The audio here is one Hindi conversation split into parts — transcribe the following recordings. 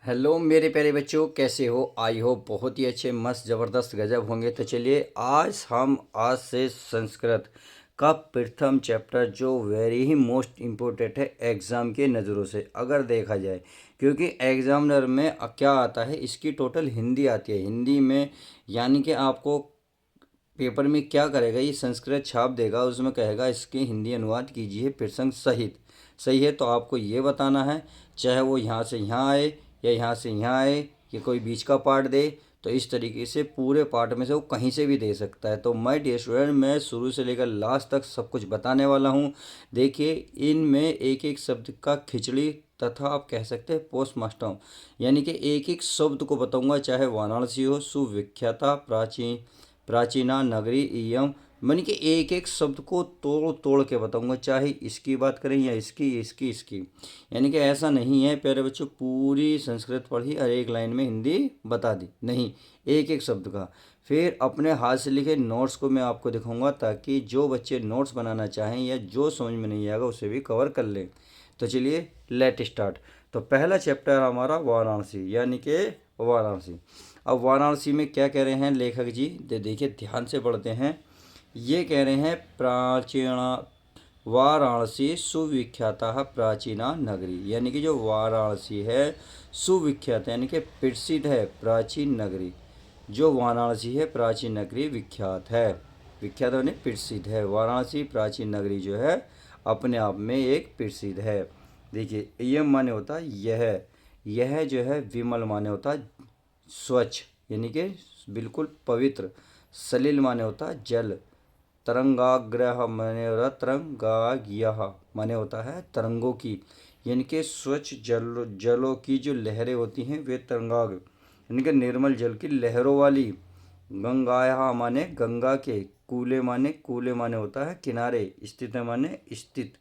हेलो मेरे प्यारे बच्चों, कैसे हो? आई हो बहुत ही अच्छे, मस्त, ज़बरदस्त, गजब होंगे। तो चलिए आज से संस्कृत का प्रथम चैप्टर जो वेरी ही मोस्ट इम्पोर्टेंट है एग्ज़ाम के नज़रों से अगर देखा जाए, क्योंकि एग्जामिनर में क्या आता है, इसकी टोटल हिंदी आती है। हिंदी में यानी कि आपको पेपर में क्या करेगा, ये संस्कृत छाप देगा, उसमें कहेगा इसके हिंदी अनुवाद कीजिए प्रसंग सहित। सही है, तो आपको ये बताना है, चाहे वो यहाँ से यहाँ आए या यहाँ से यहाँ आए या कोई बीच का पार्ट दे। तो इस तरीके से पूरे पार्ट में से वो कहीं से भी दे सकता है। तो माय डियर स्टूडेंट, मैं शुरू से लेकर लास्ट तक सब कुछ बताने वाला हूँ। देखिए, इनमें एक एक शब्द का खिचड़ी तथा आप कह सकते हैं पोस्टमास्टम, यानी कि एक एक शब्द को बताऊंगा, चाहे वाराणसी हो, सुविख्याता प्राचीना नगरी इयम, मैंने कि एक एक शब्द को तोड़ तोड़ के बताऊंगा, चाहे इसकी बात करें या इसकी। यानी कि ऐसा नहीं है प्यारे बच्चों पूरी संस्कृत पढ़ी और एक लाइन में हिंदी बता दी, नहीं, एक एक शब्द का। फिर अपने हाथ से लिखे नोट्स को मैं आपको दिखाऊंगा, ताकि जो बच्चे नोट्स बनाना चाहें या जो समझ में नहीं आएगा उसे भी कवर कर लें। तो चलिए लेट स्टार्ट। तो पहला चैप्टर हमारा वाराणसी, यानी कि वाराणसी। अब वाराणसी में क्या कह रहे हैं लेखक जी, देखिए ध्यान से पढ़ते हैं। ये कह रहे हैं प्राचीना वाराणसी सुविख्याता प्राचीना नगरी, यानी कि जो वाराणसी है सुविख्यात यानी कि प्रसिद्ध है प्राचीन नगरी। जो वाराणसी है प्राचीन नगरी विख्यात है, विख्यात यानी प्रसिद्ध है। वाराणसी प्राचीन नगरी जो है अपने आप में एक प्रसिद्ध है। देखिए, यम माने होता है यह जो है, विमल माने होता है स्वच्छ, यानी कि बिल्कुल पवित्र। सलिल माने होता है जल। तरंगाग्रह माने होता है तरंगाग्यह माने होता है तरंगों की, यानी कि स्वच्छ जलों की जो लहरें होती हैं वे तरंगाग, यानी कि निर्मल जल की लहरों वाली। गंगाया माने गंगा के। कूले माने होता है किनारे। स्थित माने स्थित।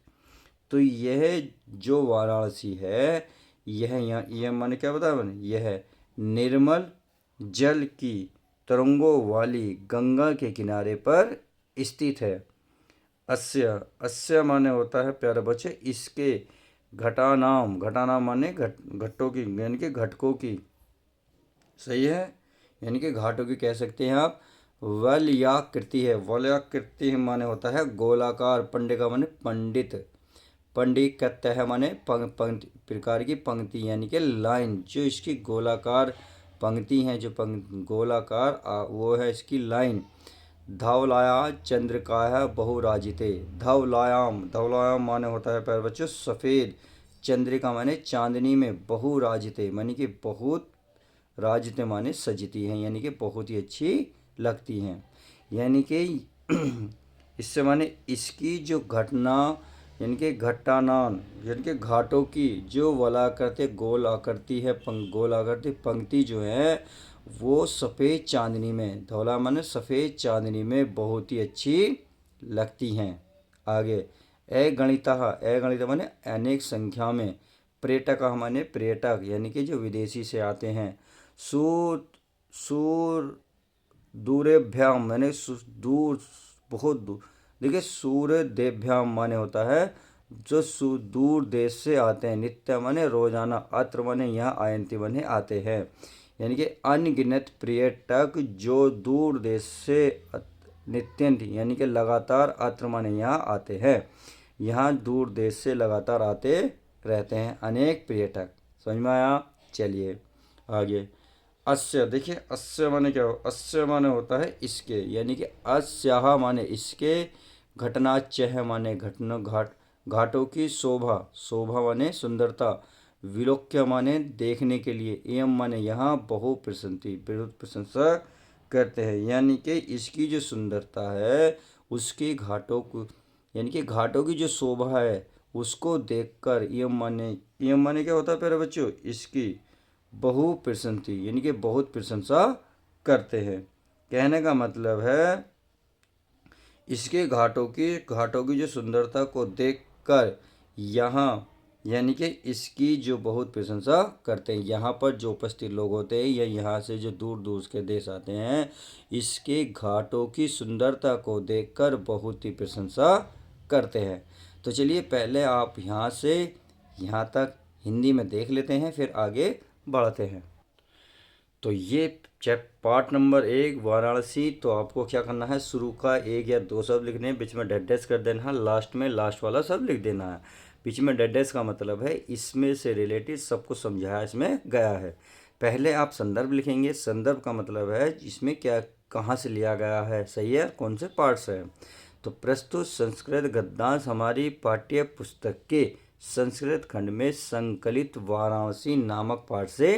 तो यह जो वाराणसी है, यह माने क्या बताया मैंने, यह निर्मल जल की तरंगों वाली गंगा के किनारे पर स्थित है। अस्य अस्य माने होता है प्यारे बच्चे इसके। घटानाम माने घट्टों की, यानी कि घटकों की। सही है, यानी कि घाटों की कह सकते हैं आप। वलयाकृति है, वलयाकृति माने होता है गोलाकार। पंडे का माने पंडित। पंडित कहते हैं माने पंक्ति प्रकार की पंक्ति, यानी कि लाइन। जो इसकी गोलाकार पंक्ति हैं, जो गोलाकार वो है इसकी लाइन। धवलाया चंद्रिकाया बहुराजिते। धवलायाम माने होता है प्यारे बच्चों सफ़ेद। चंद्रिका माने चांदनी में। बहुराजिते माने कि बहुत, राजिते माने सजती हैं, यानी कि बहुत ही अच्छी लगती हैं। यानी कि इससे माने इसकी जो घटना, यानी कि घट्टानान, यानी कि घाटों की जो वलाकृति गोल आकृति है, गोल आकृति पंक्ति जो है वो सफ़ेद चांदनी में, धौला माने सफ़ेद चांदनी में बहुत ही अच्छी लगती हैं। आगे गणित माने अनेक संख्या में। पर्यटक माने पर्यटक, यानी कि जो विदेशी से आते हैं। सूर सूर दूरेभ्याम माने दूर, बहुत दूर। देखिए, सूर्य देभ्याम माने होता है जो दूर देश से आते हैं। नित्य माने रोजाना। अत्र माने यहाँ, आयंती माने आते हैं, यानी कि अनगिनत पर्यटक जो दूर देश से नित्यंत यानी कि लगातार, अत्र माने यहाँ आते हैं। यहाँ दूर देश से लगातार आते रहते हैं अनेक पर्यटक। समझ में आया? चलिए आगे। अस्य, देखिए अस्य माने क्या हो, अस्य माने होता है इसके, यानी कि अस्याह माने इसके। घटनाच्य माने घाटों की शोभा। शोभा माने सुंदरता। विलोक्य माने देखने के लिए। एवं माने यहाँ बहु प्रशंति, बहुत प्रशंसा करते हैं, यानी कि इसकी जो सुंदरता है उसकी घाटों को, यानी कि घाटों की जो शोभा है उसको देखकर एवं माने क्या होता है प्यारे बच्चों, इसकी बहु प्रशंति, यानी कि बहुत प्रशंसा करते हैं। कहने का मतलब है इसके घाटों की जो सुंदरता को देखकर यहाँ, यानी कि इसकी जो बहुत प्रशंसा करते हैं। यहाँ पर जो उपस्थित लोग होते हैं या यहाँ से जो दूर दूर के देश आते हैं, इसके घाटों की सुंदरता को देखकर बहुत ही प्रशंसा करते हैं। तो चलिए पहले आप यहाँ से यहाँ तक हिंदी में देख लेते हैं, फिर आगे बढ़ते हैं। तो ये पार्ट नंबर 1 वाराणसी। तो आपको क्या करना है, शुरू का 1 या 2 शब्द लिखने हैं, बीच में डैश डैश कर देना है, लास्ट में लास्ट वाला शब्द लिख देना है। बीच में डैश डैश का मतलब है इसमें से रिलेटेड सब कुछ समझाया इसमें गया है। पहले आप संदर्भ लिखेंगे। संदर्भ का मतलब है इसमें क्या कहाँ से लिया गया है, सही है, कौन से पार्ट से है। तो प्रस्तुत संस्कृत गद्यांश हमारी पाठ्य पुस्तक के संस्कृत खंड में संकलित वाराणसी नामक पाठ से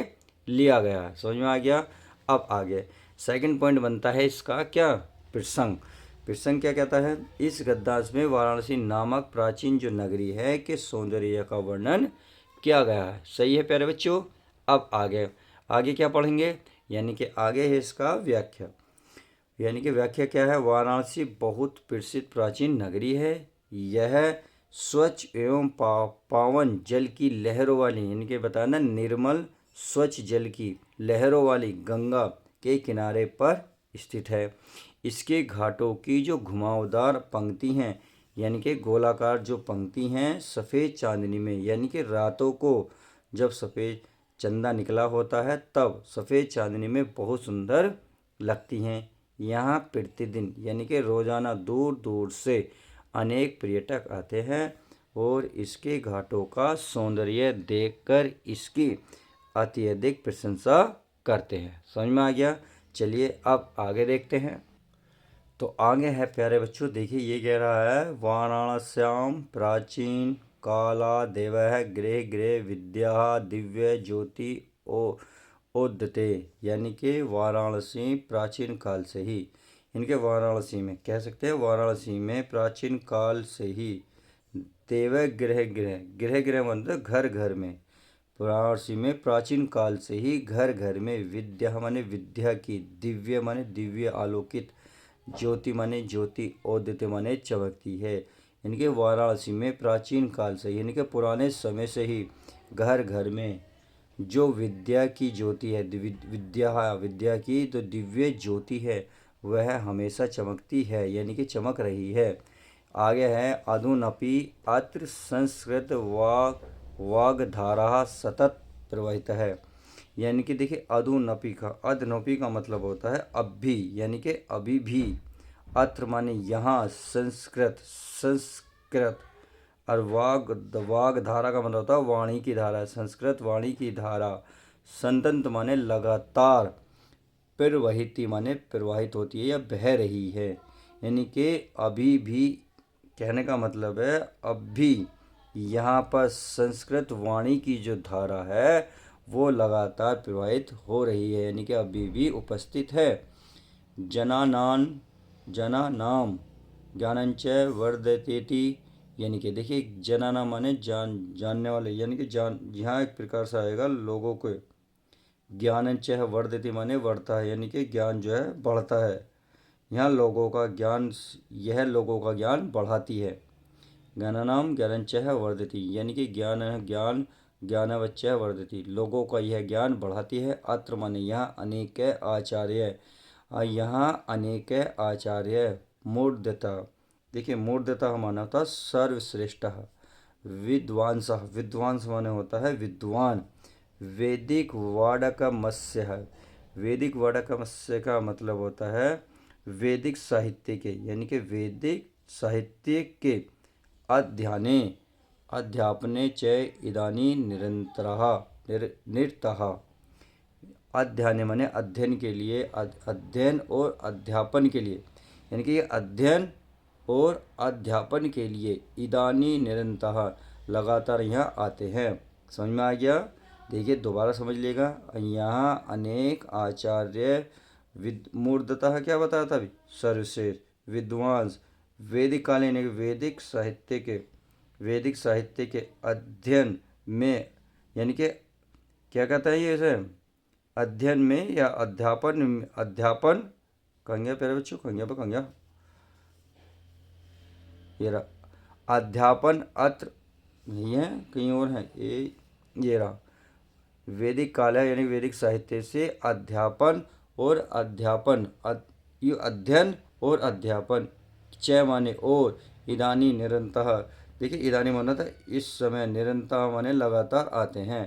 लिया गया है। समझ में आ गया। अब आगे सेकंड पॉइंट बनता है इसका क्या, प्रसंग। प्रसंग क्या कहता है, इस गद्यांश में वाराणसी नामक प्राचीन जो नगरी है के सौंदर्य का वर्णन किया गया है। सही है प्यारे बच्चों। अब आगे आगे क्या पढ़ेंगे, यानी कि आगे है इसका व्याख्या। यानी कि व्याख्या क्या है, वाराणसी बहुत प्रसिद्ध प्राचीन नगरी है। यह स्वच्छ एवं पावन जल की लहरों वाली, यानी कि बताना निर्मल स्वच्छ जल की लहरों वाली गंगा के किनारे पर स्थित है। इसके घाटों की जो घुमावदार पंक्ति हैं, यानी कि गोलाकार जो पंक्ति हैं, सफ़ेद चांदनी में, यानी कि रातों को जब सफ़ेद चंदा निकला होता है तब सफ़ेद चांदनी में बहुत सुंदर लगती हैं। यहाँ प्रतिदिन यानी कि रोज़ाना दूर दूर से अनेक पर्यटक आते हैं और इसके घाटों का सौंदर्य देखकर इसकी अत्यधिक प्रशंसा करते हैं। समझ में आ गया। चलिए अब आगे देखते हैं। तो आगे है प्यारे बच्चों, देखिए ये कह रहा है वाराणस्याम प्राचीन काला देवः गृह गृह विद्या दिव्य ज्योति ओ उद्यते, यानी कि वाराणसी प्राचीन काल से ही, इनके वाराणसी में कह सकते हैं वाराणसी में प्राचीन काल से ही देव गृह गृह गृह गृह मतलब घर घर में, वाराणसी में प्राचीन काल से ही घर घर में विद्या माने विद्या की, दिव्य माने दिव्य आलोकित, ज्योति माने ज्योति, औदित्य माने चमकती है। इनके वाराणसी में प्राचीन काल से यानी कि पुराने समय से ही घर घर में जो विद्या की ज्योति है, विद्या की तो दिव्य ज्योति है, वह हमेशा चमकती है, यानी कि चमक रही है। आगे है अधुनपि अत्र संस्कृत वाग्धारा सतत प्रवाहित है। यानी कि देखिए अधुनपि का मतलब होता है अब भी, यानी कि अभी भी। अत्र माने यहाँ, संस्कृत और वाग धारा का मतलब होता है वाणी की धारा, संस्कृत वाणी की धारा। संतंत माने लगातार, प्रवहिति माने प्रवाहित होती है या बह रही है, यानी कि अभी भी कहने का मतलब है अब भी यहाँ पर संस्कृत वाणी की जो धारा है वो लगातार प्रवाहित हो रही है, यानी कि अभी भी उपस्थित है। जनानाम ज्ञानंच वर्धतेति, यानी कि देखिए जनाना माने जानने वाले, यानी कि यहाँ एक प्रकार से आएगा लोगों को। ज्ञानंच वर्धते माने बढ़ता है, यानी कि ज्ञान जो है बढ़ता है। यहाँ लोगों का ज्ञान, यह लोगों का ज्ञान बढ़ाती है। ज्ञानानाम ज्ञानंच वर्धति, यानी कि ज्ञानवच्च वर्धति, लोगों का यह ज्ञान बढ़ाती है। अत्र माने यहाँ अनेक आचार्य, यहाँ अनेक आचार्य मूर्धता, देखिए मूर्धता माना होता है सर्वश्रेष्ठ, विद्वांस माने होता है विद्वान। वैदिक वाडकमस्य है, वैदिक वाडकमस्य का मतलब होता है वैदिक साहित्य के, यानी कि वैदिक साहित्य के अध्यापने च इदानी निरतः, अध्ययन माने अध्ययन के लिए, अध्ययन और अध्यापन के लिए, यानी कि अध्ययन और अध्यापन के लिए इदानी निरंतर लगातार यहाँ आते हैं। समझ में आ गया। देखिए दोबारा समझ लेगा। यहाँ अनेक आचार्य मूर्धतः क्या बताया था अभी, सर्वश्रेष्ठ, विद्वांस, वैदिक कालीन वैदिक साहित्य के अध्ययन में, यानी कि क्या कहता है ये इसे, अध्ययन में या अध्यापन कहेंगे प्यारे बच्चों, कहेंगे ये रहा अध्यापन, अत्र नहीं है कहीं और है, ये रहा वैदिक काल है, यानी वैदिक साहित्य से अध्यापन और अध्यापन, ये अध्ययन और अध्यापन, च माने और, इदानी निरंतर, देखिए इदानी माना था इस समय, निरंतर माने लगातार आते हैं।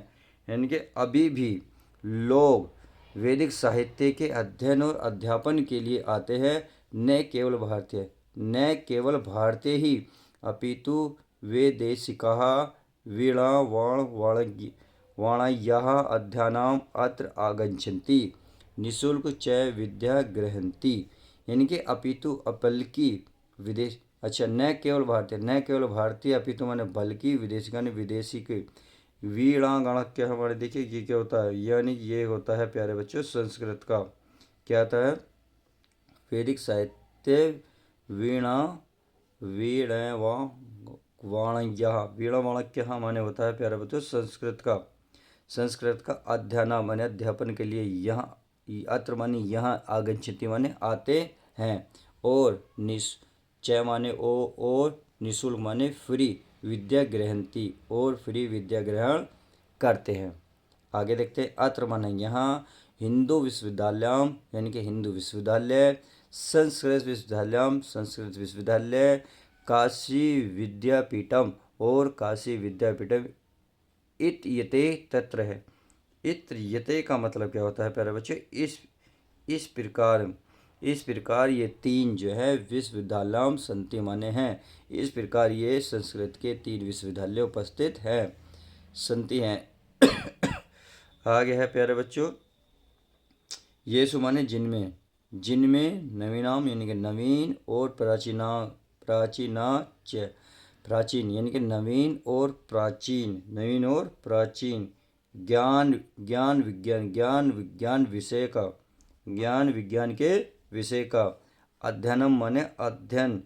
यानी कि अभी भी लोग वैदिक साहित्य के अध्ययन और अध्यापन के लिए आते हैं। न केवल भारतीय ही अपितु वैदेशिकाः वीणावाणय्याः अध्ययनार्थम् अत्र आगच्छन्ति निःशुल्क च विद्या गृह्णन्ति। यानी कि अपितु बल्कि विदेश न केवल भारतीय अपितु माने बल्कि विदेशी के वीणागण क्या हमारे देखिए ये क्या होता है, यानी ये होता है प्यारे बच्चों संस्कृत का क्या आता है वैदिक साहित्य वीणावाणक्य माने होता है प्यारे बच्चों संस्कृत का अध्ययन माने अध्यापन के लिए यहाँ अत्र माने यहाँ आगच्छन्ति माने आते हैं और माने और निःशुल्क माने फ्री विद्या गृह्णन्ति और फ्री विद्या ग्रहण करते हैं। आगे देखते हैं अत्र माने यहाँ हिंदू विश्वविद्यालय यानी कि हिंदू विश्वविद्यालय संस्कृत विश्वविद्यालय काशी विद्यापीठम और काशी विद्यापीठम इत्यते तत्र है। इत्यते का मतलब क्या होता है प्यारे बच्चे, इस प्रकार ये तीन जो है विश्वविद्यालय संति माने हैं। इस प्रकार ये संस्कृत के तीन विश्वविद्यालय उपस्थित हैं संति हैं। आगे है प्यारे बच्चों ये सुमाने जिनमें नवीनाम यानी कि नवीन और प्राचीन यानी कि नवीन और प्राचीन ज्ञान विज्ञान के विषय का अध्ययनम माने अध्ययन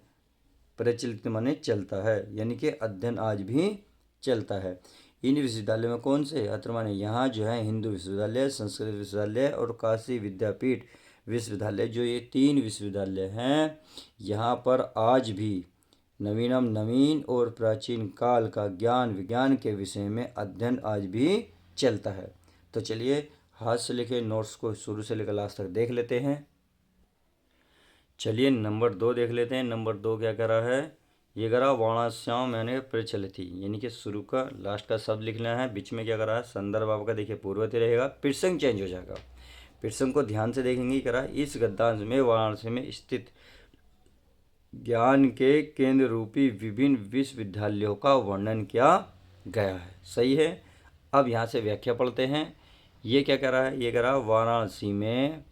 प्रचलित माने चलता है, यानी कि अध्ययन आज भी चलता है। इन विश्वविद्यालयों में कौन से अत्र माने यहाँ जो है हिंदू विश्वविद्यालय संस्कृत विश्वविद्यालय और काशी विद्यापीठ विश्वविद्यालय जो ये तीन विश्वविद्यालय हैं यहाँ पर आज भी नवीन और प्राचीन काल का ज्ञान विज्ञान के विषय में अध्ययन आज भी चलता है। तो चलिए हाथ से लिखे नोट्स को शुरू से लेकर लास्ट तक देख लेते हैं। चलिए नंबर 2 देख लेते हैं। नंबर 2 क्या कह रहा है, ये कह रहा वाणास्याम मैंने प्रचलित यानी कि शुरू का लास्ट का शब्द लिखना है। बीच में क्या कर रहा है संदर्भ आपका देखिए पूर्ववर्ती रहेगा, प्रसंग चेंज हो जाएगा। प्रसंग को ध्यान से देखेंगे। कह रहा है इस गद्यांश में वाराणसी में स्थित ज्ञान के केंद्र रूपी विभिन्न विश्वविद्यालयों का वर्णन किया गया है। सही है। अब यहाँ से व्याख्या पढ़ते हैं। ये क्या कह रहा है, ये कह रहा है वाराणसी में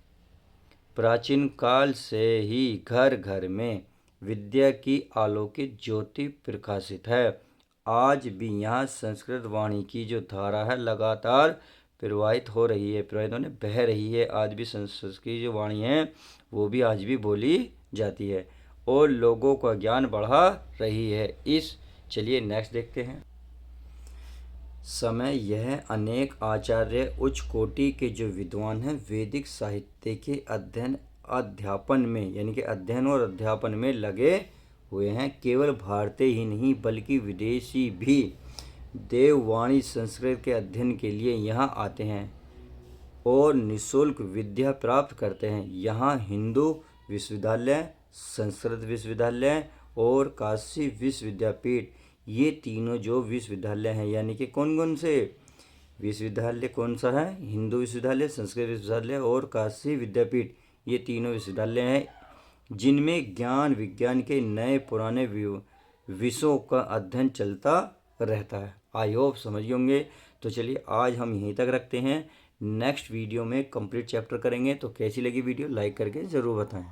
प्राचीन काल से ही घर घर में विद्या की अलौकिक ज्योति प्रकाशित है। आज भी यहाँ संस्कृत वाणी की जो धारा है लगातार प्रवाहित हो रही है, बह रही है। आज भी संस्कृत की जो वाणी है वो भी आज भी बोली जाती है और लोगों का ज्ञान बढ़ा रही है। चलिए नेक्स्ट देखते हैं। समय यह अनेक आचार्य उच्च कोटि के जो विद्वान हैं वैदिक साहित्य के अध्यापन में यानी कि अध्ययन और अध्यापन में लगे हुए हैं। केवल भारतीय ही नहीं बल्कि विदेशी भी देववाणी संस्कृत के अध्ययन के लिए यहाँ आते हैं और निःशुल्क विद्या प्राप्त करते हैं। यहाँ हिंदू विश्वविद्यालय संस्कृत विश्वविद्यालय और काशी विश्वविद्यापीठ ये तीनों जो विश्वविद्यालय हैं, यानी कि कौन से विश्वविद्यालय कौन सा है, हिंदू विश्वविद्यालय संस्कृत विश्वविद्यालय और काशी विद्यापीठ, ये तीनों विश्वविद्यालय हैं जिनमें ज्ञान विज्ञान के नए पुराने विषयों का अध्ययन चलता रहता है। आई होप समझ गए होंगे। तो चलिए आज हम यहीं तक रखते हैं। नेक्स्ट वीडियो में कंप्लीट चैप्टर करेंगे। तो कैसी लगी वीडियो लाइक करके ज़रूर बताएं।